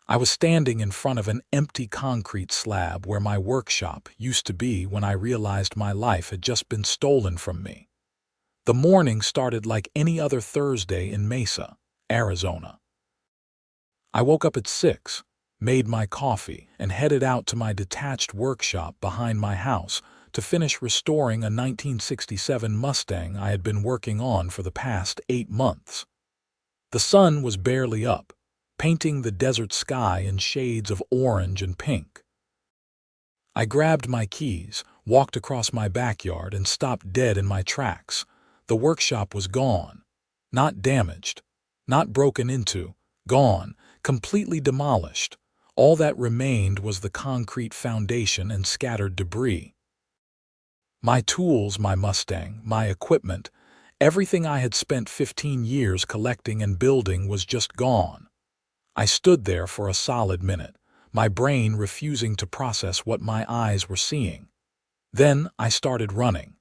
I was standing in front of an empty concrete slab where my workshop used to be when I realized my life had just been stolen from me. The morning started like any other Thursday in Mesa, Arizona. I woke up at 6, made my coffee, and headed out to my detached workshop behind my house to finish restoring a 1967 Mustang I had been working on for the past 8 months. The sun was barely up, painting the desert sky in shades of orange and pink. I grabbed my keys, walked across my backyard, and stopped dead in my tracks. The workshop was gone. Not damaged, not broken into, gone, completely demolished. All that remained was the concrete foundation and scattered debris. My tools, my Mustang, my equipment, everything I had spent 15 years collecting and building was just gone. I stood there for a solid minute, my brain refusing to process what my eyes were seeing. Then I started running.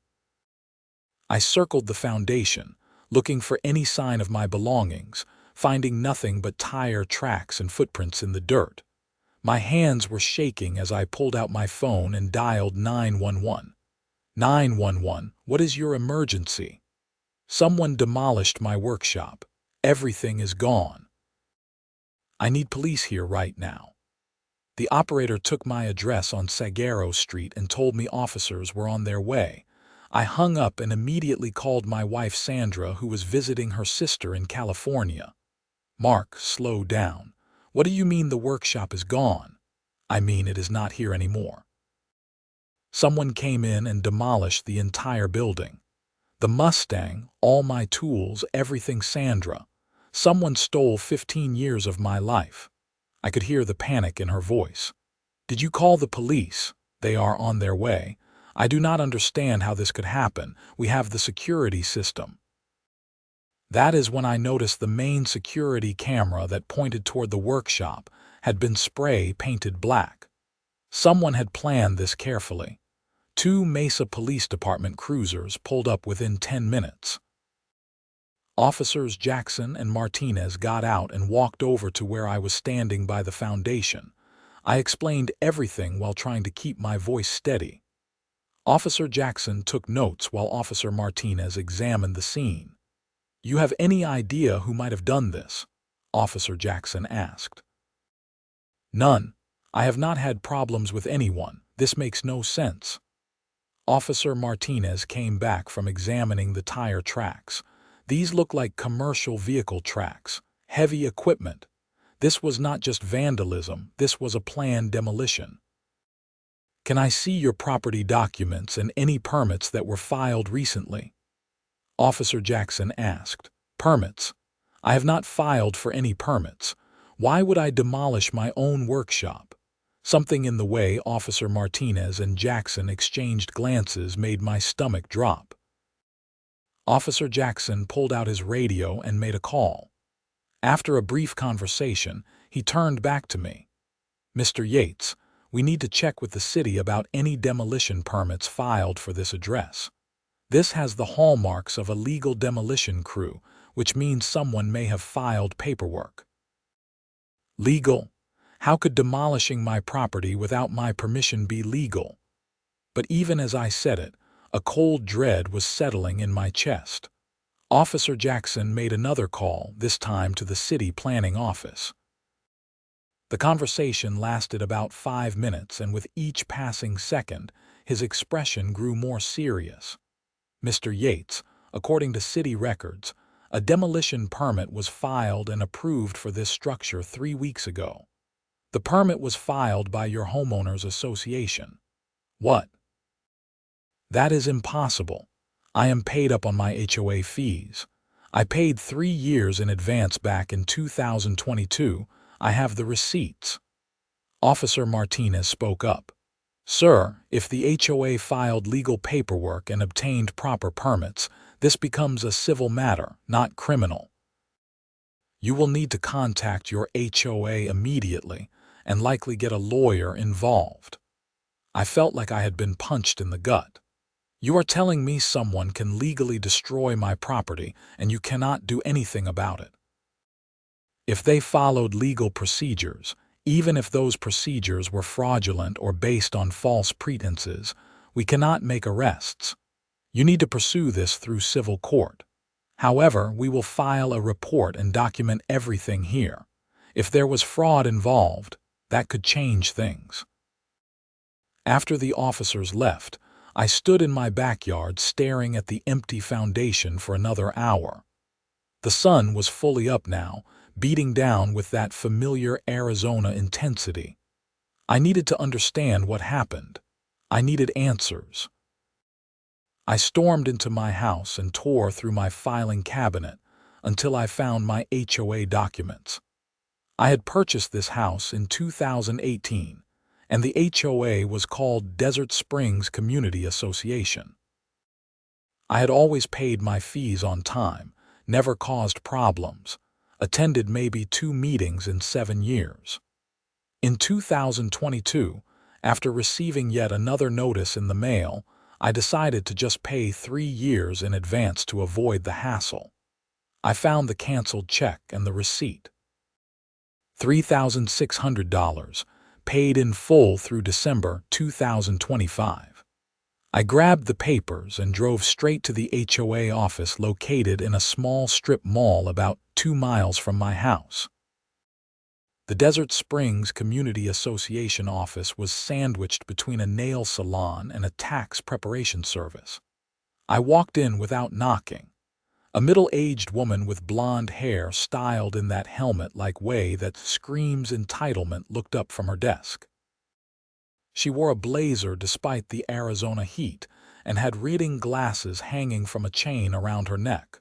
I circled the foundation, looking for any sign of my belongings, finding nothing but tire tracks and footprints in the dirt. My hands were shaking as I pulled out my phone and dialed 911. 911, what is your emergency? Someone demolished my workshop. Everything is gone. I need police here right now. The operator took my address on Saguaro Street and told me officers were on their way. I hung up and immediately called my wife Sandra, who was visiting her sister in California. Mark, slow down. What do you mean the workshop is gone? I mean it is not here anymore. Someone came in and demolished the entire building. The Mustang, all my tools, everything, Sandra. Someone stole 15 years of my life. I could hear the panic in her voice. Did you call the police? They are on their way. I do not understand how this could happen. We have the security system. That is when I noticed the main security camera that pointed toward the workshop had been spray painted black. Someone had planned this carefully. 2 Mesa Police Department cruisers pulled up within 10 minutes. Officers Jackson and Martinez got out and walked over to where I was standing by the foundation. I explained everything while trying to keep my voice steady. Officer Jackson took notes while Officer Martinez examined the scene. You have any idea who might have done this? Officer Jackson asked. None. I have not had problems with anyone. This makes no sense. Officer Martinez came back from examining the tire tracks. These look like commercial vehicle tracks, heavy equipment. This was not just vandalism, this was a planned demolition. Can I see your property documents and any permits that were filed recently? Officer Jackson asked. Permits? I have not filed for any permits. Why would I demolish my own workshop? Something in the way Officer Martinez and Jackson exchanged glances made my stomach drop. Officer Jackson pulled out his radio and made a call. After a brief conversation, he turned back to me. Mr. Yates, we need to check with the city about any demolition permits filed for this address. This has the hallmarks of a legal demolition crew, which means someone may have filed paperwork. Legal? How could demolishing my property without my permission be legal? But even as I said it, a cold dread was settling in my chest. Officer Jackson made another call, this time to the city planning office. The conversation lasted about 5 minutes, and with each passing second, his expression grew more serious. Mr. Yates, according to city records, a demolition permit was filed and approved for this structure 3 weeks ago. The permit was filed by your homeowners association. What? That is impossible. I am paid up on my HOA fees. I paid 3 years in advance back in 2022. I have the receipts. Officer Martinez spoke up. Sir, if the HOA filed legal paperwork and obtained proper permits, this becomes a civil matter, not criminal. You will need to contact your HOA immediately and likely get a lawyer involved. I felt like I had been punched in the gut. You are telling me someone can legally destroy my property and you cannot do anything about it. If they followed legal procedures, Even if those procedures were fraudulent or based on false pretenses, we cannot make arrests. You need to pursue this through civil court. However, we will file a report and document everything here. If there was fraud involved, that could change things. After the officers left, I stood in my backyard staring at the empty foundation for another hour. The sun was fully up now, beating down with that familiar Arizona intensity. I needed to understand what happened. I needed answers. I stormed into my house and tore through my filing cabinet until I found my HOA documents. I had purchased this house in 2018, and the HOA was called Desert Springs Community Association. I had always paid my fees on time, never caused problems, attended maybe 2 meetings in 7 years. In 2022, after receiving yet another notice in the mail, I decided to just pay 3 years in advance to avoid the hassle. I found the canceled check and the receipt. $3,600, paid in full through December 2025. I grabbed the papers and drove straight to the HOA office located in a small strip mall about 2 miles from my house. The Desert Springs Community Association office was sandwiched between a nail salon and a tax preparation service. I walked in without knocking. A middle-aged woman with blonde hair styled in that helmet-like way that screams entitlement looked up from her desk. She wore a blazer despite the Arizona heat and had reading glasses hanging from a chain around her neck.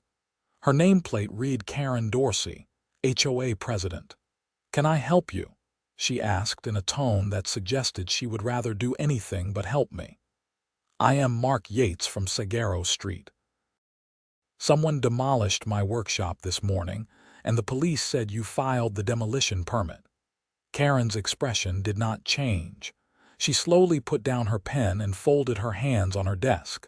Her nameplate read Karren Dorsey, HOA president. "Can I help you?" she asked in a tone that suggested she would rather do anything but help me. "I am Mark Yates from Sagaro Street. Someone demolished my workshop this morning, and the police said you filed the demolition permit." Karen's expression did not change. She slowly put down her pen and folded her hands on her desk.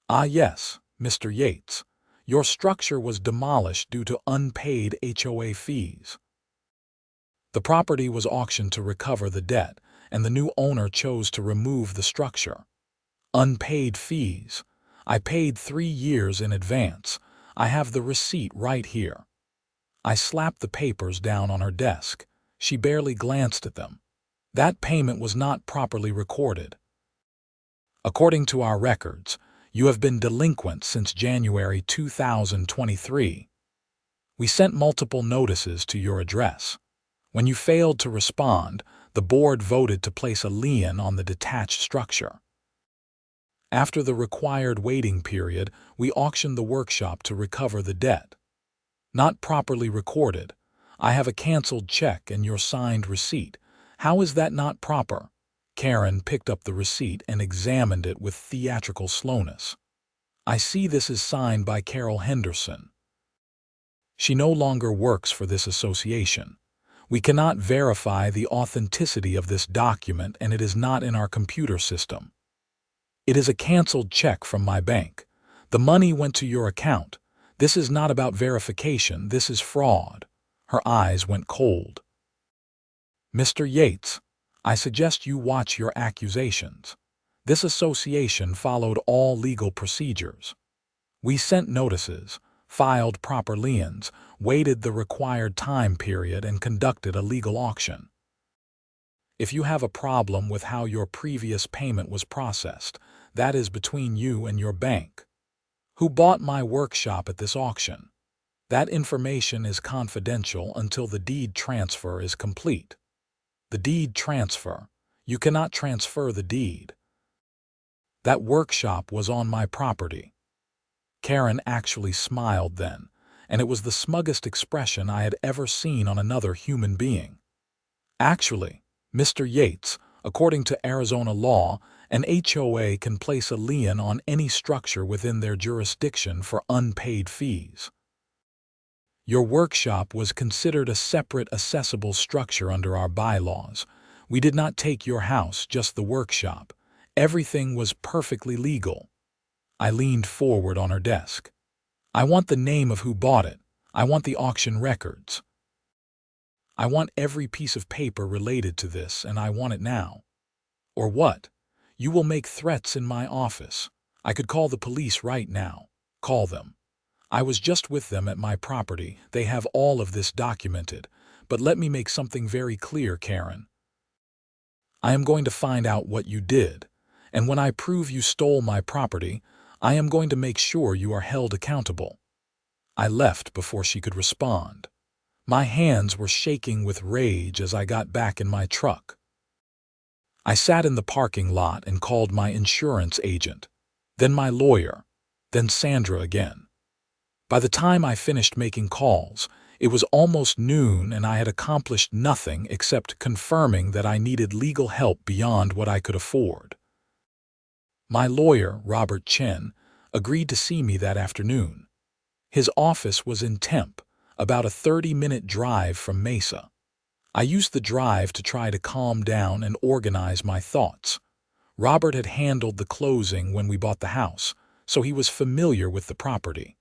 "Ah yes, Mr. Yates. Your structure was demolished due to unpaid HOA fees. The property was auctioned to recover the debt, and the new owner chose to remove the structure. Unpaid fees. I paid 3 years in advance. I have the receipt right here." I slapped the papers down on her desk. She barely glanced at them. "That payment was not properly recorded. According to our records, you have been delinquent since January 2023. We sent multiple notices to your address. When you failed to respond, the board voted to place a lien on the detached structure. After the required waiting period, we auctioned the workshop to recover the debt. Not properly recorded. I have a canceled check and your signed receipt. How is that not proper?" Karen picked up the receipt and examined it with theatrical slowness. "I see this is signed by Carol Henderson. She no longer works for this association. We cannot verify the authenticity of this document and it is not in our computer system. It is a canceled check from my bank. The money went to your account. This is not about verification, this is fraud." Her eyes went cold. "Mr. Yates, I suggest you watch your accusations. This association followed all legal procedures. We sent notices, filed proper liens, waited the required time period, and conducted a legal auction. If you have a problem with how your previous payment was processed, that is between you and your bank. Who bought my workshop at this auction? That information is confidential until the deed transfer is complete. The deed transfer. You cannot transfer the deed. That workshop was on my property." Karen actually smiled then, and it was the smuggest expression I had ever seen on another human being. "Actually, Mr. Yates, according to Arizona law, an HOA can place a lien on any structure within their jurisdiction for unpaid fees. Your workshop was considered a separate assessable structure under our bylaws. We did not take your house, just the workshop. Everything was perfectly legal." I leaned forward on her desk. "I want the name of who bought it. I want the auction records." I want every piece of paper related to this, and I want it now. Or what? You will make threats in my office. I could call the police right now. Call them. I was just with them at my property. They have all of this documented. But let me make something very clear, Karren. I am going to find out what you did, and when I prove you stole my property, I am going to make sure you are held accountable. I left before she could respond. My hands were shaking with rage as I got back in my truck. I sat in the parking lot and called my insurance agent, then my lawyer, then Sandra again. By the time I finished making calls, it was almost noon and I had accomplished nothing except confirming that I needed legal help beyond what I could afford. My lawyer, Robert Chen, agreed to see me that afternoon. His office was in Temp, about a 30-minute drive from Mesa. I used the drive to try to calm down and organize my thoughts. Robert had handled the closing when we bought the house, so he was familiar with the property.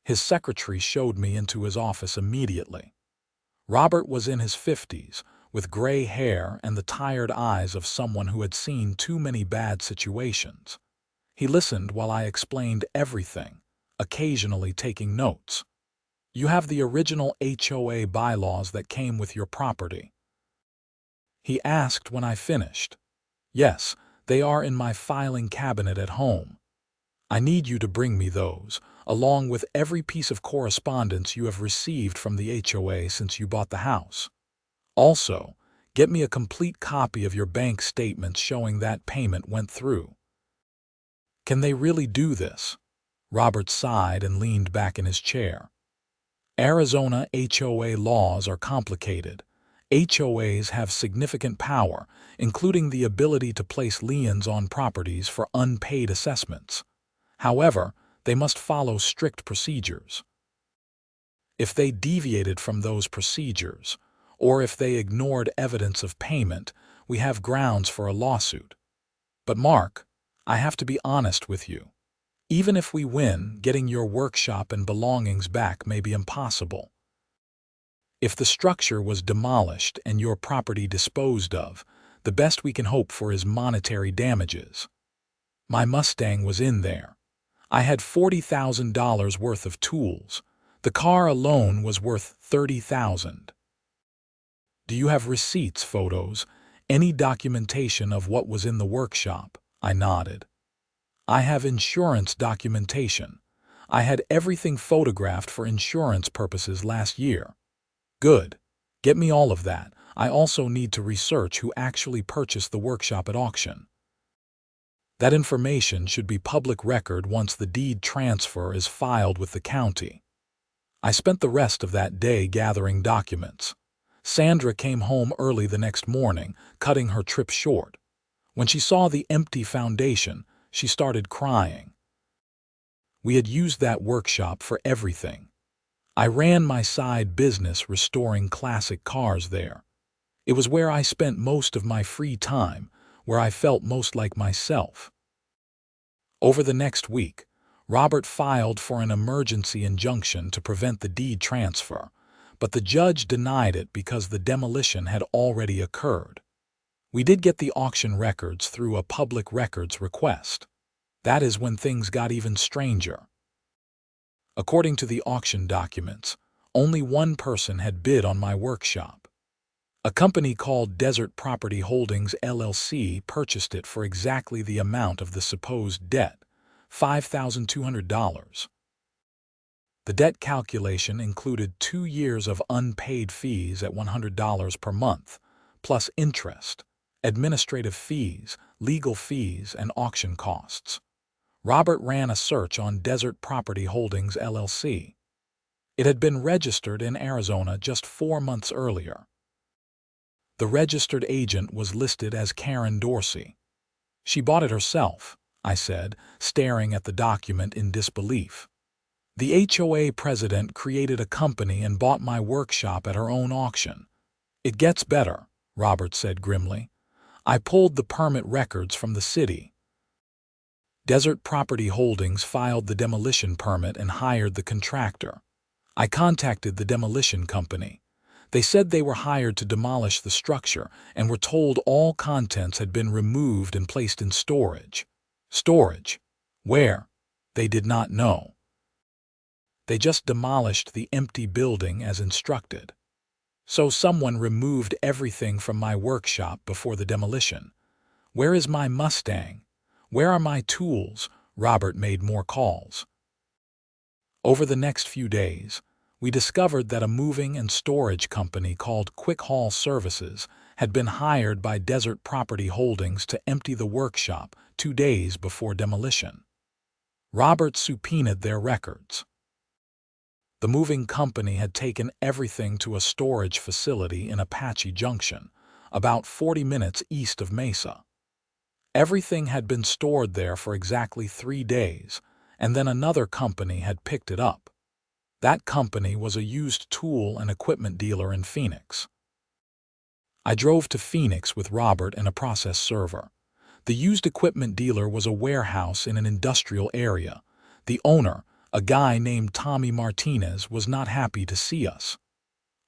His secretary showed me into his office immediately. Robert was in his 50s, with gray hair and the tired eyes of someone who had seen too many bad situations. He listened while I explained everything, occasionally taking notes. You have the original HOA bylaws that came with your property? He asked when I finished. Yes, they are in my filing cabinet at home. I need you to bring me those, along with every piece of correspondence you have received from the HOA since you bought the house. Also, get me a complete copy of your bank statements showing that payment went through. Can they really do this? Robert sighed and leaned back in his chair. Arizona HOA laws are complicated. HOAs have significant power, including the ability to place liens on properties for unpaid assessments. However, they must follow strict procedures. If they deviated from those procedures, or if they ignored evidence of payment, we have grounds for a lawsuit. But Mark, I have to be honest with you. Even if we win, getting your workshop and belongings back may be impossible. If the structure was demolished and your property disposed of, the best we can hope for is monetary damages. My Mustang was in there. I had $40,000 worth of tools. The car alone was worth $30,000. Do you have receipts, photos, any documentation of what was in the workshop? I nodded. I have insurance documentation. I had everything photographed for insurance purposes last year. Good. Get me all of that. I also need to research who actually purchased the workshop at auction. That information should be public record once the deed transfer is filed with the county. I spent the rest of that day gathering documents. Sandra came home early the next morning, cutting her trip short. When she saw the empty foundation, she started crying. We had used that workshop for everything. I ran my side business restoring classic cars there. It was where I spent most of my free time, where I felt most like myself. Over the next week, Robert filed for an emergency injunction to prevent the deed transfer, but the judge denied it because the demolition had already occurred. We did get the auction records through a public records request. That is when things got even stranger. According to the auction documents, only one person had bid on my workshop. A company called Desert Property Holdings LLC purchased it for exactly the amount of the supposed debt, $5,200. The debt calculation included 2 years of unpaid fees at $100 per month, plus interest, administrative fees, legal fees, and auction costs. Robert ran a search on Desert Property Holdings LLC. It had been registered in Arizona just 4 months earlier. The registered agent was listed as Karren Dorsey. She bought it herself, I said, staring at the document in disbelief. The HOA president created a company and bought my workshop at her own auction. It gets better, Robert said grimly. I pulled the permit records from the city. Desert Property Holdings filed the demolition permit and hired the contractor. I contacted the demolition company. They said they were hired to demolish the structure and were told all contents had been removed and placed in storage. Storage? Where? They did not know. They just demolished the empty building as instructed. So someone removed everything from my workshop before the demolition. Where is my Mustang? Where are my tools? Robert made more calls. Over the next few days, we discovered that a moving and storage company called Quick Haul Services had been hired by Desert Property Holdings to empty the workshop 2 days before demolition. Robert subpoenaed their records. The moving company had taken everything to a storage facility in Apache Junction, about 40 minutes east of Mesa. Everything had been stored there for exactly 3 days, and then another company had picked it up. That company was a used tool and equipment dealer in Phoenix. I drove to Phoenix with Robert and a process server. The used equipment dealer was a warehouse in an industrial area. The owner, a guy named Tommy Martinez, was not happy to see us.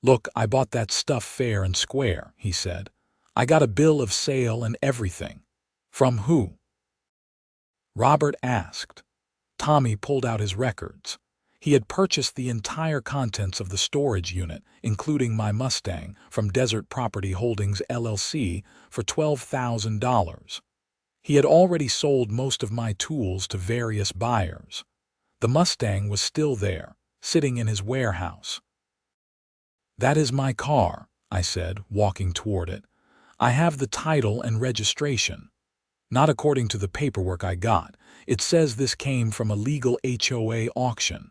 "Look, I bought that stuff fair and square," he said. "I got a bill of sale and everything." "From who?" Robert asked. Tommy pulled out his records. He had purchased the entire contents of the storage unit, including my Mustang, from Desert Property Holdings LLC for $12,000. He had already sold most of my tools to various buyers. The Mustang was still there, sitting in his warehouse. "That is my car," I said, walking toward it. "I have the title and registration. Not according to the paperwork I got. It says this came from a legal HOA auction."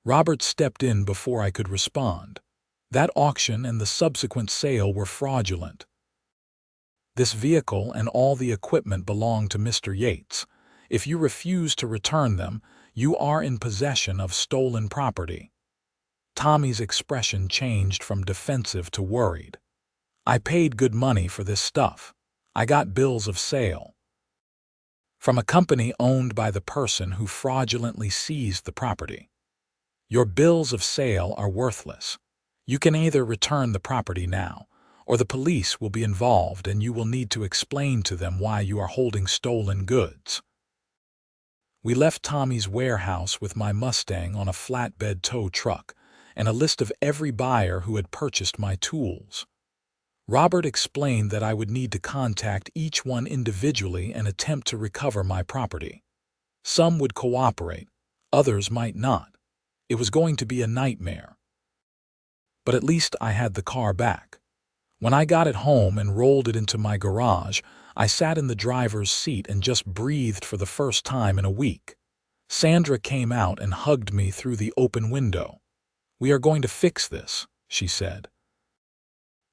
Robert stepped in before I could respond. "That auction and the subsequent sale were fraudulent. This vehicle and all the equipment belong to Mr. Yates. If you refuse to return them, you are in possession of stolen property." Tommy's expression changed from defensive to worried. "I paid good money for this stuff. I got bills of sale from a company owned by the person who fraudulently seized the property. Your bills of sale are worthless. You can either return the property now, or the police will be involved and you will need to explain to them why you are holding stolen goods." We left Tommy's warehouse with my Mustang on a flatbed tow truck and a list of every buyer who had purchased my tools. Robert explained that I would need to contact each one individually and attempt to recover my property. Some would cooperate, others might not. It was going to be a nightmare. But at least I had the car back. When I got it home and rolled it into my garage, I sat in the driver's seat and just breathed for the first time in a week. Sandra came out and hugged me through the open window. "We are going to fix this," she said.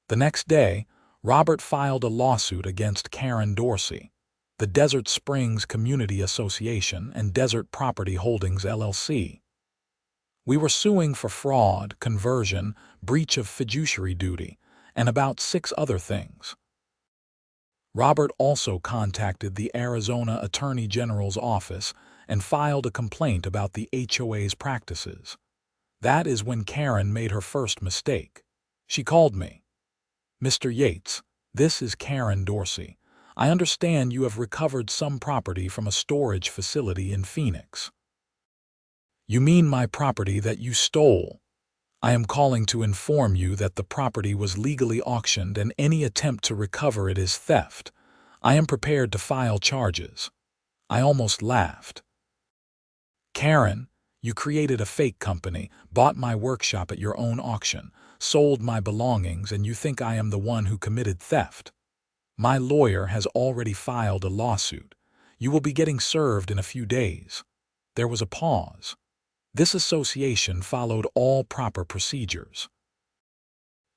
The next day, Robert filed a lawsuit against Karren Dorsey, the Desert Springs Community Association, and Desert Property Holdings LLC. We were suing for fraud, conversion, breach of fiduciary duty, and about 6 other things. Robert also contacted the Arizona Attorney General's office and filed a complaint about the HOA's practices. That is when Karren made her first mistake. She called me. "Mr. Yates, this is Karren Dorsey. I understand you have recovered some property from a storage facility in Phoenix." "You mean my property that you stole? I am calling to inform you that the property was legally auctioned and any attempt to recover it is theft. I am prepared to file charges." I almost laughed. "Karren, you created a fake company, bought my workshop at your own auction, sold my belongings, and you think I am the one who committed theft. My lawyer has already filed a lawsuit. You will be getting served in a few days." There was a pause. This association followed all proper procedures.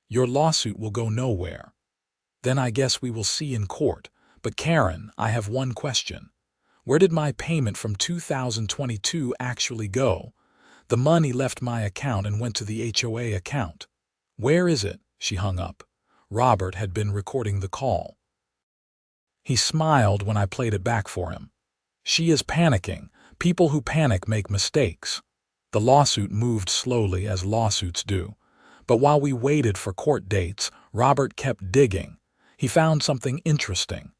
"Your lawsuit will go nowhere. Then I guess we will see in court. But Karren, I have one question. Where did my payment from 2022 actually go? The money left my account and went to the HOA account. Where is it?" She hung up. Robert had been recording the call. He smiled when I played it back for him. "She is panicking. People who panic make mistakes." The lawsuit moved slowly, as lawsuits do. But while we waited for court dates, Robert kept digging. He found something interesting.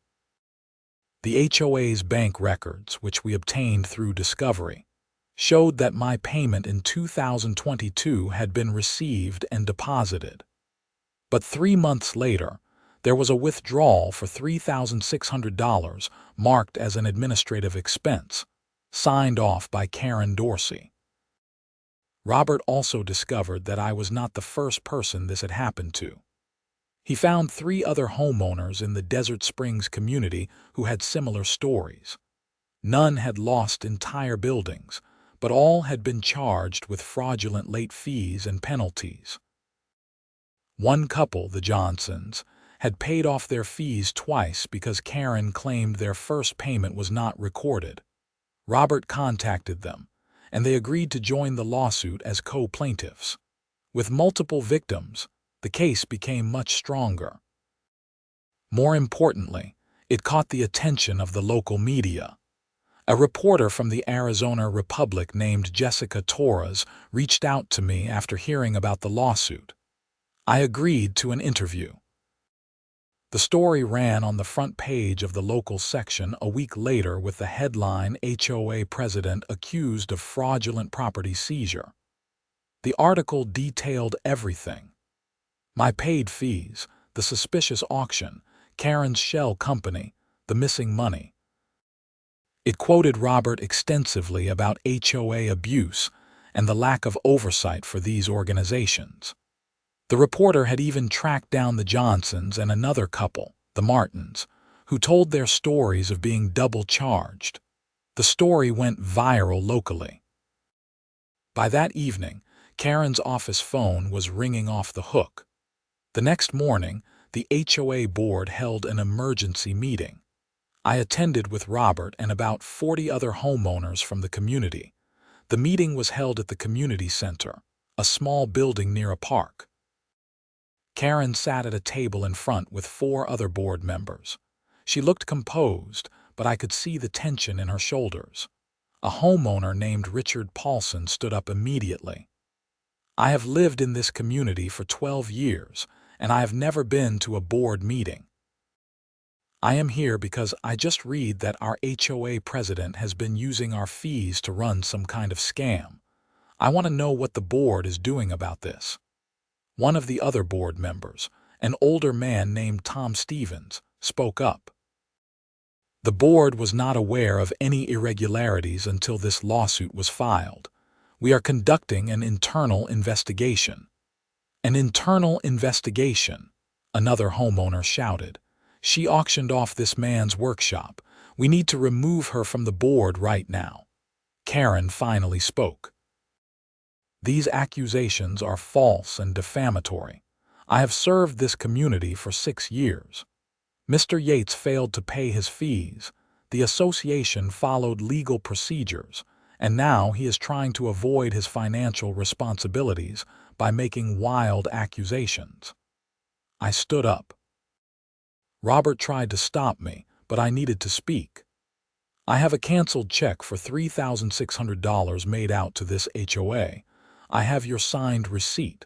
The HOA's bank records, which we obtained through discovery, showed that my payment in 2022 had been received and deposited. But 3 months later, there was a withdrawal for $3,600 marked as an administrative expense, signed off by Karren Dorsey. Robert also discovered that I was not the first person this had happened to. He found 3 other homeowners in the Desert Springs community who had similar stories. None had lost entire buildings, but all had been charged with fraudulent late fees and penalties. One couple, the Johnsons, had paid off their fees twice because Karren claimed their first payment was not recorded. Robert contacted them, and they agreed to join the lawsuit as co-plaintiffs. With multiple victims, the case became much stronger. More importantly, it caught the attention of the local media. A reporter from the Arizona Republic named Jessica Torres reached out to me after hearing about the lawsuit. I agreed to an interview. The story ran on the front page of the local section a week later with the headline, "HOA President Accused of Fraudulent Property Seizure." The article detailed everything: my paid fees, the suspicious auction, Karren's shell company, the missing money. It quoted Robert extensively about HOA abuse and the lack of oversight for these organizations. The reporter had even tracked down the Johnsons and another couple, the Martins, who told their stories of being double charged. The story went viral locally. By that evening, Karren's office phone was ringing off the hook. The next morning, the HOA board held an emergency meeting. I attended with Robert and about 40 other homeowners from the community. The meeting was held at the community center, a small building near a park. Karren sat at a table in front with 4 other board members. She looked composed, but I could see the tension in her shoulders. A homeowner named Richard Paulson stood up immediately. "I have lived in this community for 12 years, and I have never been to a board meeting. I am here because I just read that our HOA president has been using our fees to run some kind of scam. I want to know what the board is doing about this." One of the other board members, an older man named Tom Stevens, spoke up. "The board was not aware of any irregularities until this lawsuit was filed. We are conducting an internal investigation." "An internal investigation," another homeowner shouted. "She auctioned off this man's workshop. We need to remove her from the board right now." Karren finally spoke. "These accusations are false and defamatory. I have served this community for 6 years. Mr. Yates failed to pay his fees. The association followed legal procedures, and now he is trying to avoid his financial responsibilities by making wild accusations." I stood up. Robert tried to stop me, but I needed to speak. "I have a canceled check for $3,600 made out to this HOA. I have your signed receipt.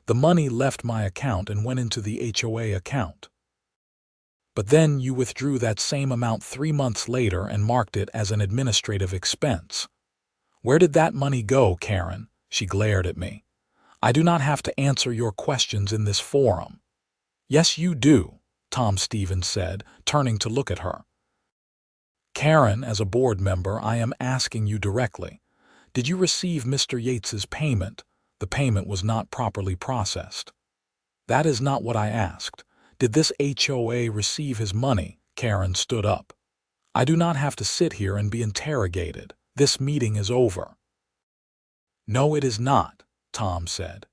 The money left my account and went into the HOA account. But then you withdrew that same amount 3 months later and marked it as an administrative expense. Where did that money go, Karren?" She glared at me. "I do not have to answer your questions in this forum." "Yes, you do," Tom Stevens said, turning to look at her. "Karren, as a board member, I am asking you directly. Did you receive Mr. Yates's payment? The payment was not properly processed." "That is not what I asked. Did this HOA receive his money?" Karren stood up. "I do not have to sit here and be interrogated. This meeting is over." "No, it is not," Tom said.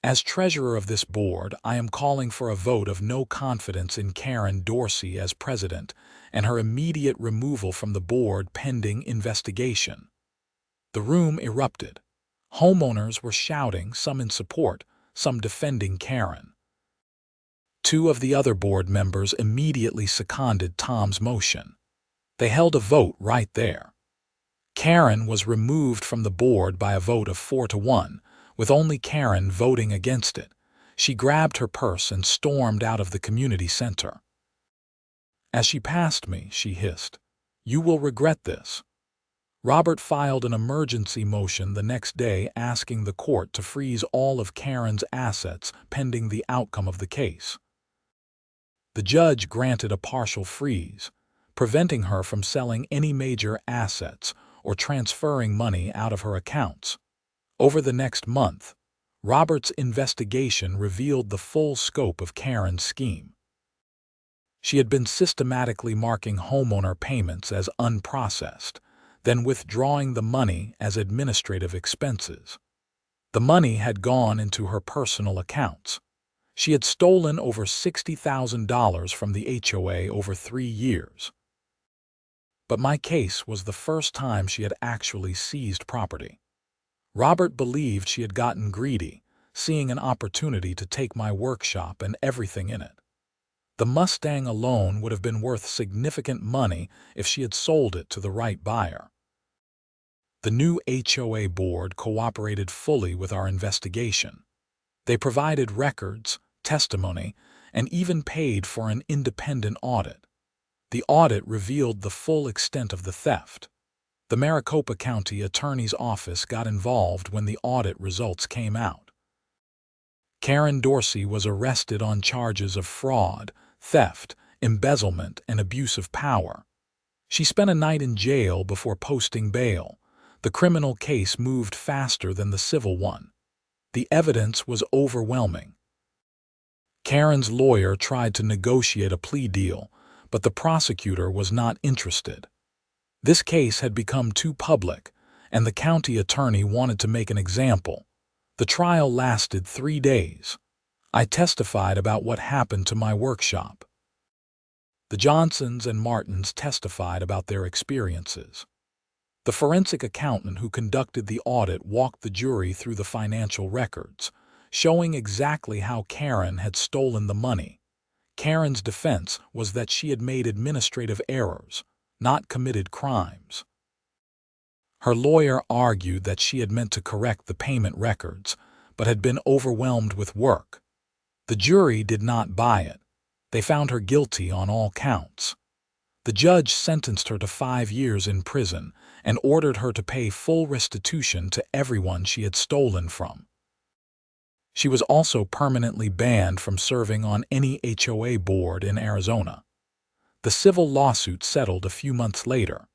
"As treasurer of this board, I am calling for a vote of no confidence in Karren Dorsey as president and her immediate removal from the board pending investigation." The room erupted. Homeowners were shouting, some in support, some defending Karren. 2 of the other board members immediately seconded Tom's motion. They held a vote right there. Karren was removed from the board by a vote of 4-1, With only Karren voting against it, she grabbed her purse and stormed out of the community center. As she passed me, she hissed, "You will regret this." Robert filed an emergency motion the next day asking the court to freeze all of Karren's assets pending the outcome of the case. The judge granted a partial freeze, preventing her from selling any major assets or transferring money out of her accounts. Over the next month, Robert's investigation revealed the full scope of Karren's scheme. She had been systematically marking homeowner payments as unprocessed, then withdrawing the money as administrative expenses. The money had gone into her personal accounts. She had stolen over $60,000 from the HOA over 3 years. But my case was the first time she had actually seized property. Robert believed she had gotten greedy, seeing an opportunity to take my workshop and everything in it. The Mustang alone would have been worth significant money if she had sold it to the right buyer. The new HOA board cooperated fully with our investigation. They provided records, testimony, and even paid for an independent audit. The audit revealed the full extent of the theft. The Maricopa County Attorney's Office got involved when the audit results came out. Karren Dorsey was arrested on charges of fraud, theft, embezzlement, and abuse of power. She spent a night in jail before posting bail. The criminal case moved faster than the civil one. The evidence was overwhelming. Karren's lawyer tried to negotiate a plea deal, but the prosecutor was not interested. This case had become too public, and the county attorney wanted to make an example. The trial lasted 3 days. I testified about what happened to my workshop. The Johnsons and Martins testified about their experiences. The forensic accountant who conducted the audit walked the jury through the financial records, showing exactly how Karren had stolen the money. Karren's defense was that she had made administrative errors, not committed crimes. Her lawyer argued that she had meant to correct the payment records, but had been overwhelmed with work. The jury did not buy it. They found her guilty on all counts. The judge sentenced her to 5 years in prison and ordered her to pay full restitution to everyone she had stolen from. She was also permanently banned from serving on any HOA board in Arizona. The civil lawsuit settled a few months later.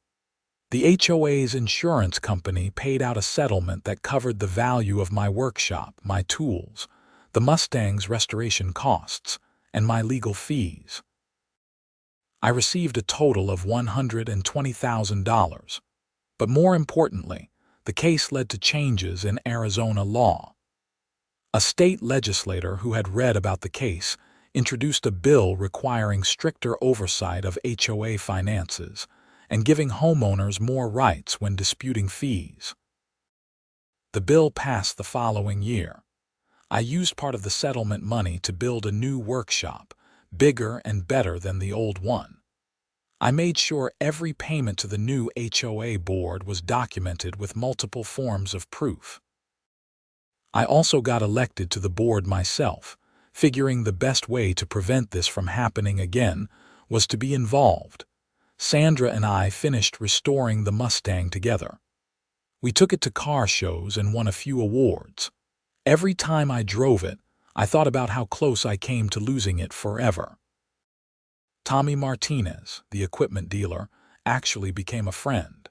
The HOA's insurance company paid out a settlement that covered the value of my workshop, my tools, the Mustang's restoration costs, and my legal fees. I received a total of $120,000. But more importantly, the case led to changes in Arizona law. A state legislator who had read about the case introduced a bill requiring stricter oversight of HOA finances and giving homeowners more rights when disputing fees. The bill passed the following year. I used part of the settlement money to build a new workshop, bigger and better than the old one. I made sure every payment to the new HOA board was documented with multiple forms of proof. I also got elected to the board myself, figuring the best way to prevent this from happening again was to be involved. Sandra and I finished restoring the Mustang together. We took it to car shows and won a few awards. Every time I drove it, I thought about how close I came to losing it forever. Tommy Martinez, the equipment dealer, actually became a friend.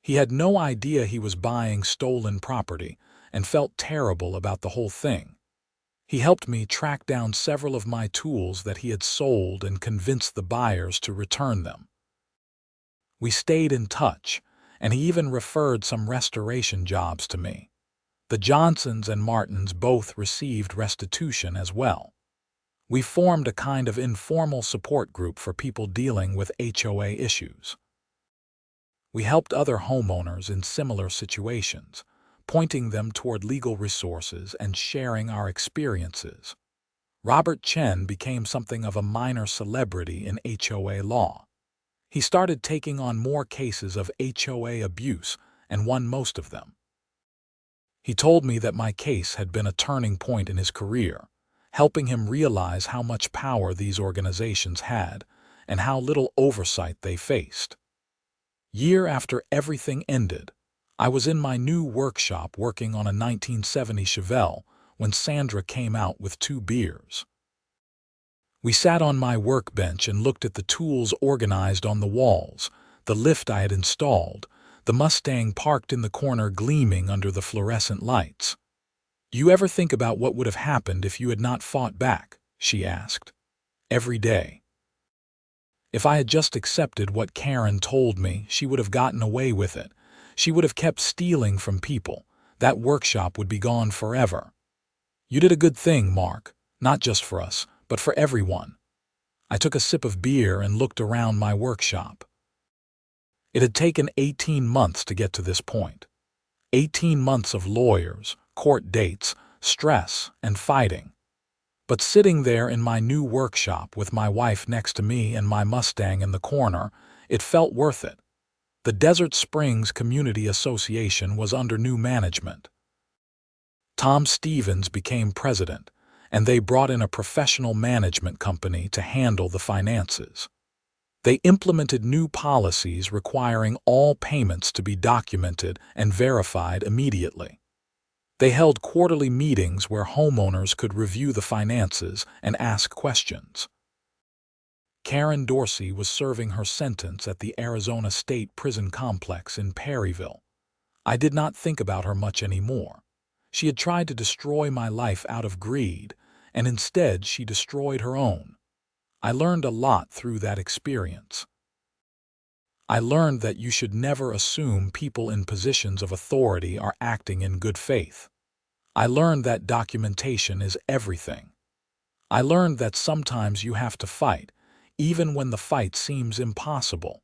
He had no idea he was buying stolen property and felt terrible about the whole thing. He helped me track down several of my tools that he had sold and convinced the buyers to return them. We stayed in touch, and he even referred some restoration jobs to me. The Johnsons and Martins both received restitution as well. We formed a kind of informal support group for people dealing with HOA issues. We helped other homeowners in similar situations, pointing them toward legal resources and sharing our experiences. Robert Chen became something of a minor celebrity in HOA law. He started taking on more cases of HOA abuse and won most of them. He told me that my case had been a turning point in his career, helping him realize how much power these organizations had and how little oversight they faced. Year after everything ended, I was in my new workshop working on a 1970 Chevelle when Sandra came out with 2 beers. We sat on my workbench and looked at the tools organized on the walls, the lift I had installed, the Mustang parked in the corner gleaming under the fluorescent lights. "You ever think about what would have happened if you had not fought back?" she asked. "Every day. If I had just accepted what Karren told me, she would have gotten away with it. She would have kept stealing from people. That workshop would be gone forever. You did a good thing, Mark, not just for us, but for everyone." I took a sip of beer and looked around my workshop. It had taken 18 months to get to this point. 18 months of lawyers, court dates, stress, and fighting. But sitting there in my new workshop with my wife next to me and my Mustang in the corner, it felt worth it. The Desert Springs Community Association was under new management. Tom Stevens became president, and they brought in a professional management company to handle the finances. They implemented new policies requiring all payments to be documented and verified immediately. They held quarterly meetings where homeowners could review the finances and ask questions. Karren Dorsey was serving her sentence at the Arizona State Prison Complex in Perryville. I did not think about her much anymore. She had tried to destroy my life out of greed, and instead she destroyed her own. I learned a lot through that experience. I learned that you should never assume people in positions of authority are acting in good faith. I learned that documentation is everything. I learned that sometimes you have to fight, even when the fight seems impossible.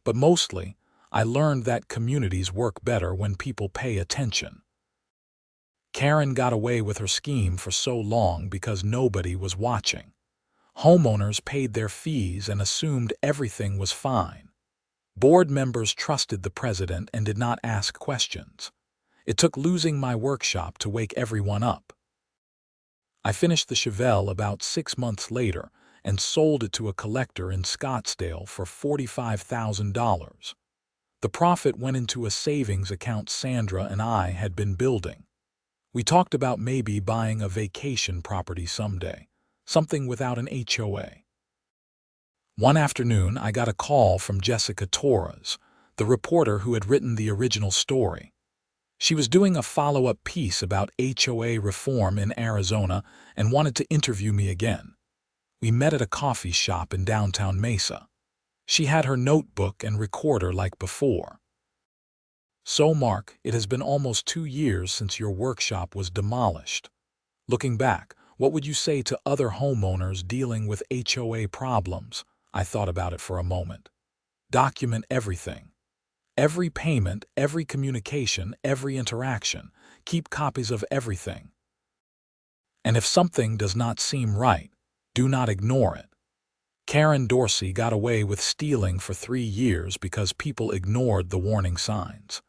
But mostly, I learned that communities work better when people pay attention. Karren got away with her scheme for so long because nobody was watching. Homeowners paid their fees and assumed everything was fine. Board members trusted the president and did not ask questions. It took losing my workshop to wake everyone up. I finished the Chevelle about 6 months later and sold it to a collector in Scottsdale for $45,000. The profit went into a savings account Sandra and I had been building. We talked about maybe buying a vacation property someday, something without an HOA. One afternoon, I got a call from Jessica Torres, the reporter who had written the original story. She was doing a follow-up piece about HOA reform in Arizona and wanted to interview me again. We met at a coffee shop in downtown Mesa. She had her notebook and recorder like before. "So, Mark, it has been almost 2 years since your workshop was demolished. Looking back, what would you say to other homeowners dealing with HOA problems?" I thought about it for a moment. Document everything. Every payment, every communication, every interaction. Keep copies of everything. And if something does not seem right, do not ignore it. Karren Dorsey got away with stealing for 3 years because people ignored the warning signs.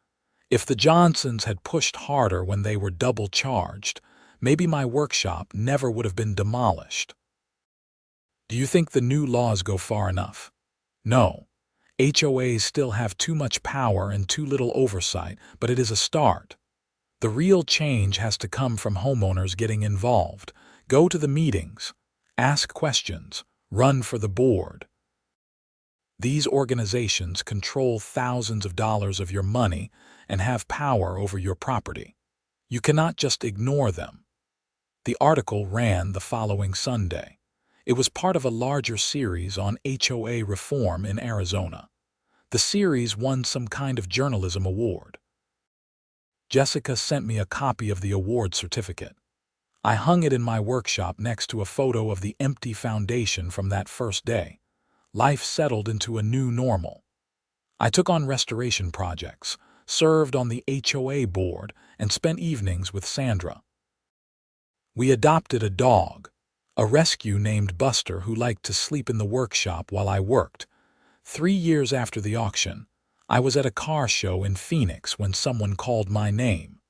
If the Johnsons had pushed harder when they were double charged, maybe my workshop never would have been demolished. Do you think the new laws go far enough? No. HOAs still have too much power and too little oversight, but it is a start. The real change has to come from homeowners getting involved. Go to the meetings, ask questions, run for the board. These organizations control thousands of dollars of your money and have power over your property. You cannot just ignore them. The article ran the following Sunday. It was part of a larger series on HOA reform in Arizona. The series won some kind of journalism award. Jessica sent me a copy of the award certificate. I hung it in my workshop next to a photo of the empty foundation from that first day. Life settled into a new normal. I took on restoration projects, served on the HOA board, and spent evenings with Sandra. We adopted a dog, a rescue named Buster who liked to sleep in the workshop while I worked. 3 years after the auction, I was at a car show in Phoenix when someone called my name.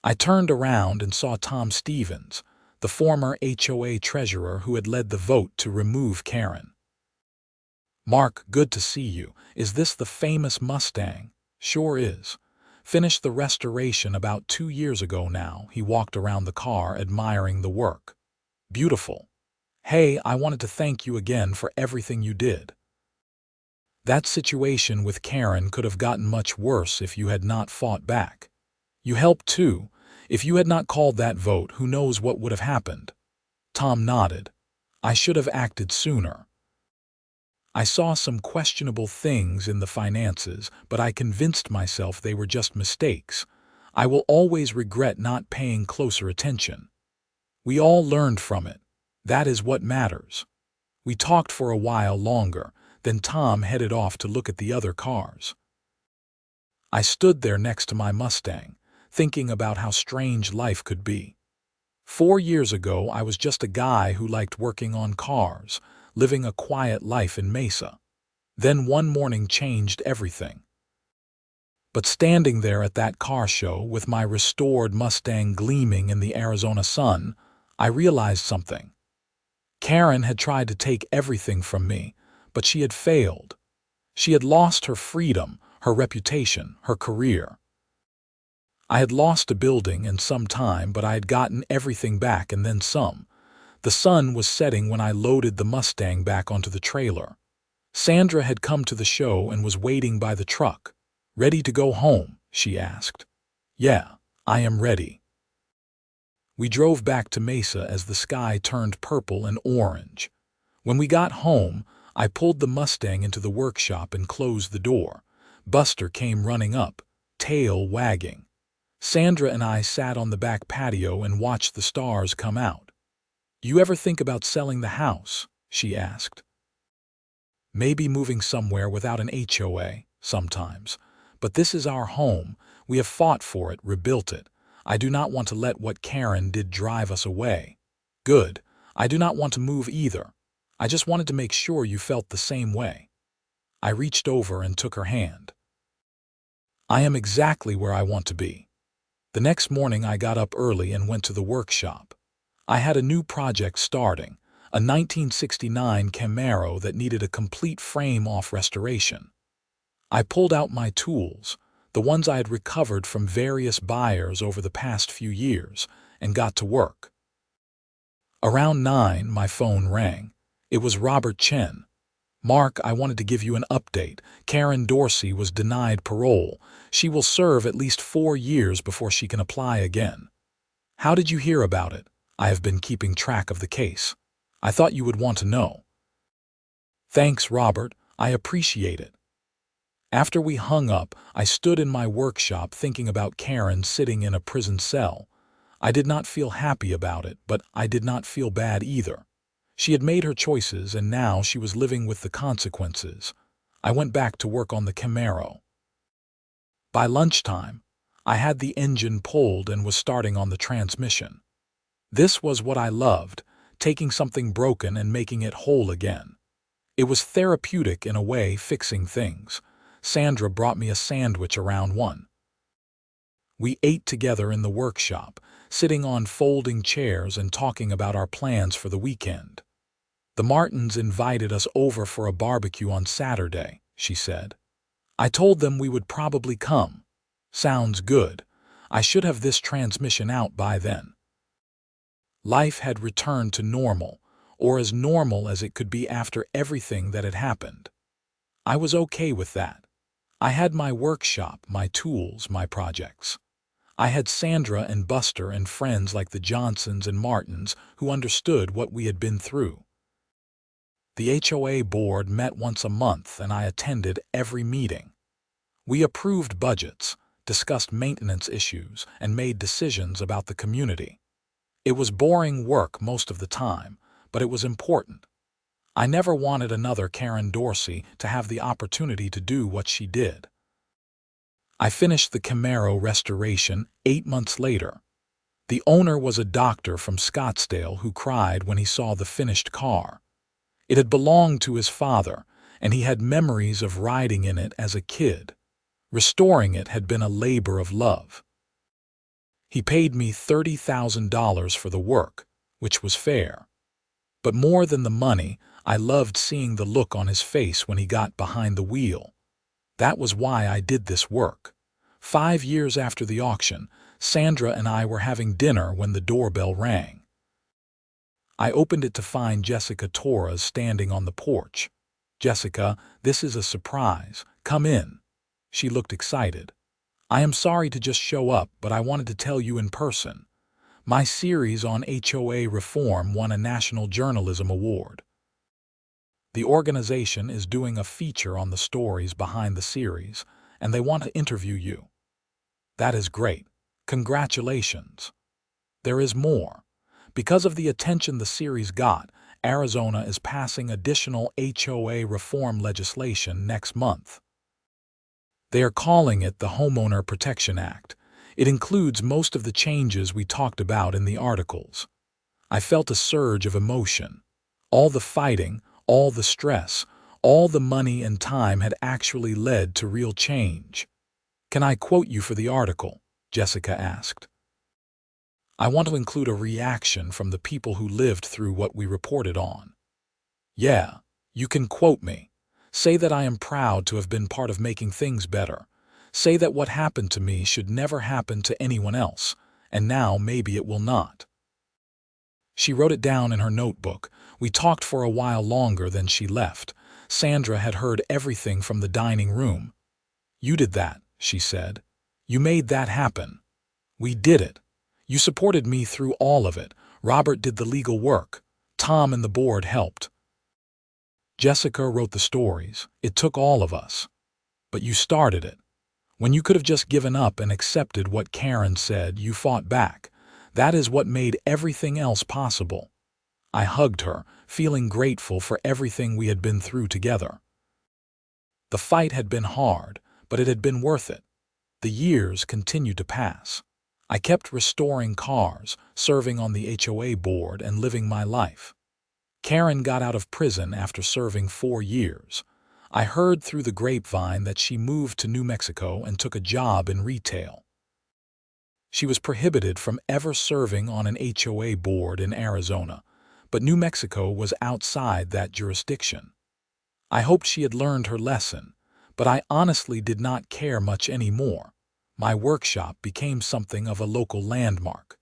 I turned around and saw Tom Stevens, the former HOA treasurer who had led the vote to remove Karren. "Mark, good to see you. Is this the famous Mustang?" "Sure is. Finished the restoration about 2 years ago now." He walked around the car admiring the work. "Beautiful. Hey, I wanted to thank you again for everything you did. That situation with Karren could have gotten much worse if you had not fought back. You helped too. If you had not called that vote, who knows what would have happened." Tom nodded. "I should have acted sooner. I saw some questionable things in the finances, but I convinced myself they were just mistakes. I will always regret not paying closer attention. We all learned from it. That is what matters." We talked for a while longer, then Tom headed off to look at the other cars. I stood there next to my Mustang, thinking about how strange life could be. 4 years ago, I was just a guy who liked working on cars, living a quiet life in Mesa. Then one morning changed everything. But standing there at that car show with my restored Mustang gleaming in the Arizona sun, I realized something. Karren had tried to take everything from me, but she had failed. She had lost her freedom, her reputation, her career. I had lost a building and some time, but I had gotten everything back and then some. The sun was setting when I loaded the Mustang back onto the trailer. Sandra had come to the show and was waiting by the truck. "Ready to go home?" she asked. "Yeah, I am ready." We drove back to Mesa as the sky turned purple and orange. When we got home, I pulled the Mustang into the workshop and closed the door. Buster came running up, tail wagging. Sandra and I sat on the back patio and watched the stars come out. "You ever think about selling the house?" she asked. "Maybe moving somewhere without an HOA, sometimes. But this is our home. We have fought for it, rebuilt it. I do not want to let what Karren did drive us away." "Good. I do not want to move either. I just wanted to make sure you felt the same way." I reached over and took her hand. "I am exactly where I want to be." The next morning I got up early and went to the workshop. I had a new project starting, a 1969 Camaro that needed a complete frame-off restoration. I pulled out my tools, the ones I had recovered from various buyers over the past few years, and got to work. Around 9, my phone rang. It was Robert Chen. "Mark, I wanted to give you an update. Karren Dorsey was denied parole. She will serve at least 4 years before she can apply again." "How did you hear about it?" "I have been keeping track of the case. I thought you would want to know." "Thanks, Robert. I appreciate it." After we hung up, I stood in my workshop thinking about Karren sitting in a prison cell. I did not feel happy about it, but I did not feel bad either. She had made her choices, and now she was living with the consequences. I went back to work on the Camaro. By lunchtime, I had the engine pulled and was starting on the transmission. This was what I loved, taking something broken and making it whole again. It was therapeutic in a way, fixing things. Sandra brought me a sandwich around 1. We ate together in the workshop, sitting on folding chairs and talking about our plans for the weekend. "The Martins invited us over for a barbecue on Saturday," she said. "I told them we would probably come." "Sounds good. I should have this transmission out by then." Life had returned to normal, or as normal as it could be after everything that had happened. I was okay with that. I had my workshop, my tools, my projects. I had Sandra and Buster and friends like the Johnsons and Martins who understood what we had been through. The HOA board met once a month and I attended every meeting. We approved budgets, discussed maintenance issues, and made decisions about the community. It was boring work most of the time, but it was important. I never wanted another Karren Dorsey to have the opportunity to do what she did. I finished the Camaro restoration 8 months later. The owner was a doctor from Scottsdale who cried when he saw the finished car. It had belonged to his father, and he had memories of riding in it as a kid. Restoring it had been a labor of love. He paid me $30,000 for the work, which was fair. But more than the money, I loved seeing the look on his face when he got behind the wheel. That was why I did this work. 5 years after the auction, Sandra and I were having dinner when the doorbell rang. I opened it to find Jessica Torres standing on the porch. "Jessica, this is a surprise. Come in." She looked excited. "I am sorry to just show up, but I wanted to tell you in person. My series on HOA reform won a National Journalism Award. The organization is doing a feature on the stories behind the series, and they want to interview you." "That is great. Congratulations." "There is more. Because of the attention the series got, Arizona is passing additional HOA reform legislation next month. They are calling it the Homeowner Protection Act. It includes most of the changes we talked about in the articles." I felt a surge of emotion. All the fighting, all the stress, all the money and time had actually led to real change. "Can I quote you for the article?" Jessica asked. "I want to include a reaction from the people who lived through what we reported on." "Yeah, you can quote me. Say that I am proud to have been part of making things better. Say that what happened to me should never happen to anyone else, and now maybe it will not." She wrote it down in her notebook. We talked for a while longer than she left. Sandra had heard everything from the dining room. "You did that," she said. "You made that happen. We did it. You supported me through all of it. Robert did the legal work. Tom and the board helped. Jessica wrote the stories. It took all of us. But you started it. When you could have just given up and accepted what Karren said, you fought back. That is what made everything else possible." I hugged her, feeling grateful for everything we had been through together. The fight had been hard, but it had been worth it. The years continued to pass. I kept restoring cars, serving on the HOA board, and living my life. Karren got out of prison after serving 4 years. I heard through the grapevine that she moved to New Mexico and took a job in retail. She was prohibited from ever serving on an HOA board in Arizona, but New Mexico was outside that jurisdiction. I hoped she had learned her lesson, but I honestly did not care much anymore. My workshop became something of a local landmark.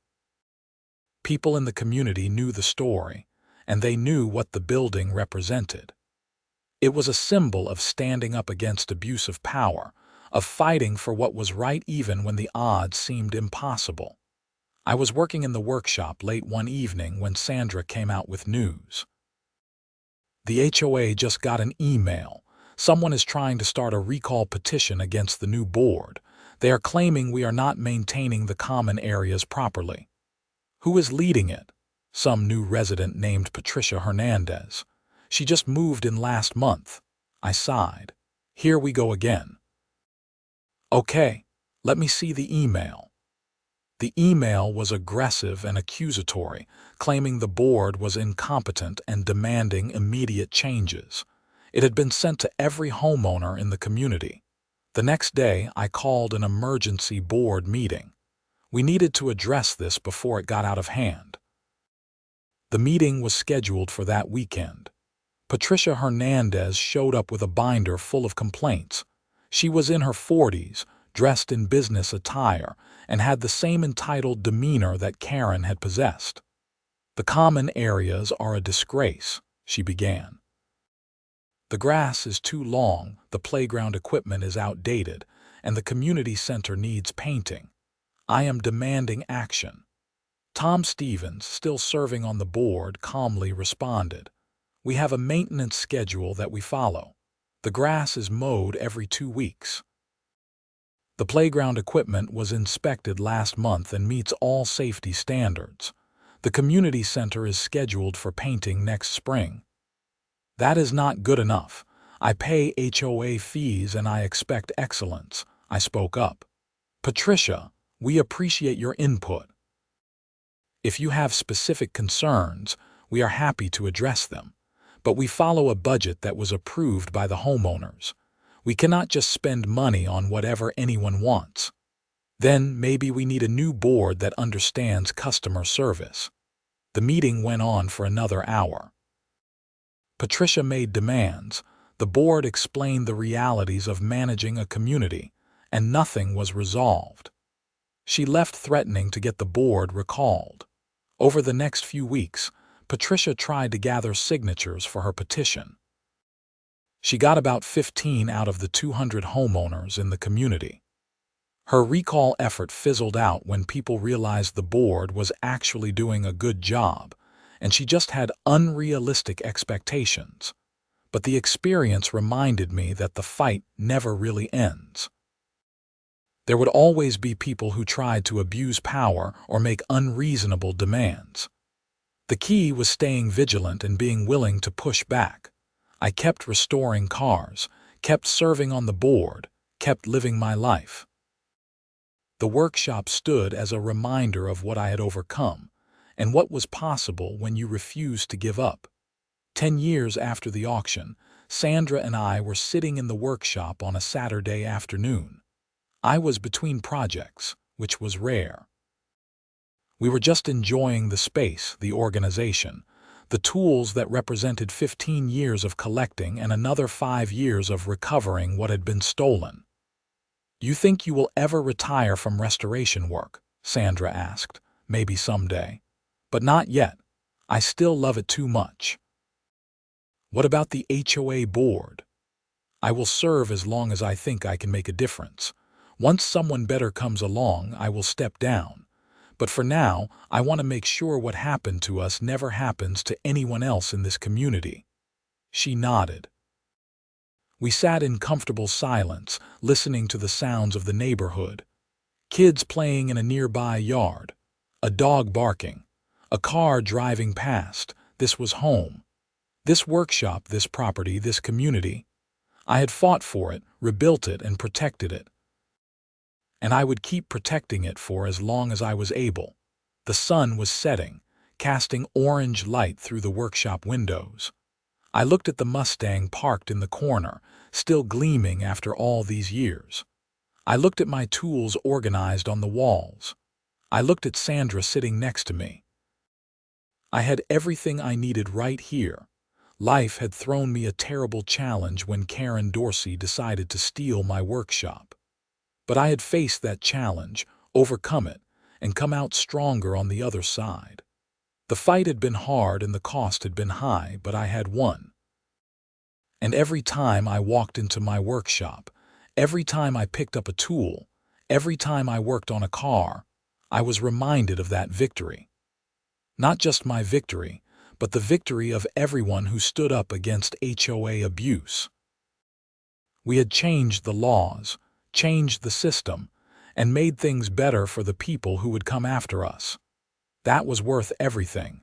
People in the community knew the story, and they knew what the building represented. It was a symbol of standing up against abuse of power, of fighting for what was right even when the odds seemed impossible. I was working in the workshop late one evening when Sandra came out with news. "The HOA just got an email. Someone is trying to start a recall petition against the new board. They are claiming we are not maintaining the common areas properly." "Who is leading it?" "Some new resident named Patricia Hernandez. She just moved in last month." I sighed. Here we go again. "Okay, let me see the email." The email was aggressive and accusatory, claiming the board was incompetent and demanding immediate changes. It had been sent to every homeowner in the community. The next day, I called an emergency board meeting. We needed to address this before it got out of hand. The meeting was scheduled for that weekend. Patricia Hernandez showed up with a binder full of complaints. She was in her 40s, dressed in business attire, and had the same entitled demeanor that Karren had possessed. "The common areas are a disgrace," she began. "The grass is too long, the playground equipment is outdated, and the community center needs painting. I am demanding action." Tom Stevens, still serving on the board, calmly responded. "We have a maintenance schedule that we follow. The grass is mowed every 2 weeks. The playground equipment was inspected last month and meets all safety standards. The community center is scheduled for painting next spring." "That is not good enough. I pay HOA fees and I expect excellence," I spoke up. "Patricia, we appreciate your input. If you have specific concerns, we are happy to address them. But we follow a budget that was approved by the homeowners. We cannot just spend money on whatever anyone wants." Then maybe we need a new board that understands customer service. The meeting went on for another hour. Patricia made demands. The board explained the realities of managing a community, and nothing was resolved. She left threatening to get the board recalled. Over the next few weeks, Patricia tried to gather signatures for her petition. She got about 15 out of the 200 homeowners in the community. Her recall effort fizzled out when people realized the board was actually doing a good job, and she just had unrealistic expectations. But the experience reminded me that the fight never really ends. There would always be people who tried to abuse power or make unreasonable demands. The key was staying vigilant and being willing to push back. I kept restoring cars, kept serving on the board, kept living my life. The workshop stood as a reminder of what I had overcome and what was possible when you refused to give up. 10 years after the auction, Sandra and I were sitting in the workshop on a Saturday afternoon. I was between projects, which was rare. We were just enjoying the space, the organization, the tools that represented 15 years of collecting and another 5 years of recovering what had been stolen. "You think you will ever retire from restoration work?" Sandra asked. "Maybe someday. But not yet. I still love it too much." "What about the HOA board?" "I will serve as long as I think I can make a difference. Once someone better comes along, I will step down. But for now, I want to make sure what happened to us never happens to anyone else in this community." She nodded. We sat in comfortable silence, listening to the sounds of the neighborhood. Kids playing in a nearby yard, a dog barking, a car driving past. This was home. This workshop, this property, this community. I had fought for it, rebuilt it, and protected it. And I would keep protecting it for as long as I was able. The sun was setting, casting orange light through the workshop windows. I looked at the Mustang parked in the corner, still gleaming after all these years. I looked at my tools organized on the walls. I looked at Sandra sitting next to me. I had everything I needed right here. Life had thrown me a terrible challenge when Karren Dorsey decided to steal my workshop. But I had faced that challenge, overcome it, and come out stronger on the other side. The fight had been hard and the cost had been high, but I had won. And every time I walked into my workshop, every time I picked up a tool, every time I worked on a car, I was reminded of that victory. Not just my victory, but the victory of everyone who stood up against HOA abuse. We had changed the laws, changed the system, and made things better for the people who would come after us. That was worth everything.